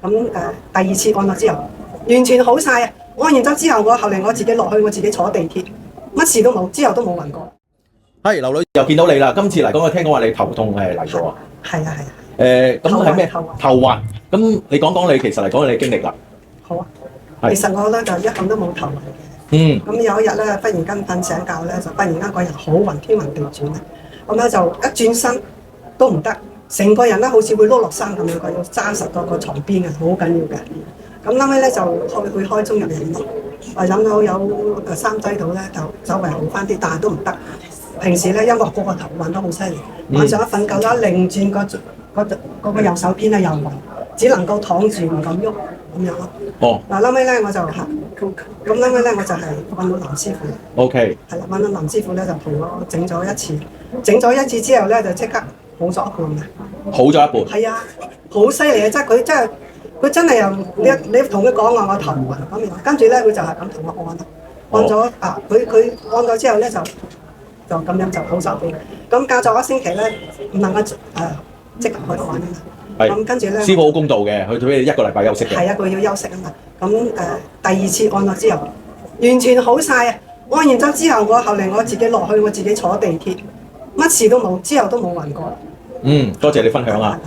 咁第二次按咗之後，完全好晒啊！按完咗之後，後嚟我自己落去，我自己坐地鐵，乜事都冇，之後都冇暈過。係劉女又見到你啦，今次嚟講我聽講話你頭痛嚟咗喎。係啊。咁係咩？頭暈。咁你講講你其實嚟講你嘅經歷啦。好啊。其實我咧就一向都冇頭暈嘅。咁有一日咧，忽然間瞓醒覺咧，就忽然間個人好暈，天暈地轉咧。咁咧就一轉身都唔得，成個人咧好似會碌落山咁樣，佢要揸實個床邊嘅，好緊要嘅。咁後尾咧就會開中藥飲咯，飲到有3劑度咧，就稍微好翻啲，但係都唔得。平時咧因為個頭暈得好犀利，晚上一瞓覺啦，擰轉個右手邊咧又暈，只能夠躺住唔敢喐咁樣咯。嗱後尾咧我就咁後尾咧我就係揾到林師傅。OK。係啦，揾到林師傅咧就同我整咗一次，之後咧就即刻好咗一半嘅。好咗一半。係啊，好犀利啊！佢真係又你同佢講話我頭暈咁樣，跟住咧佢就係咁同我按按咗佢按咗之後咧就咁樣就好咗半。咁隔咗1星期咧唔能夠即刻去按啊嘛。咁跟住咧，師傅好公道嘅，佢俾你1個禮拜休息嘅。係啊，佢要休息啊嘛。咁第二次按咗之後，完全好晒啊！按完咗之後，後嚟我自己落去，我自己坐地鐵，乜事都冇，之後都冇暈過。多謝你分享啊！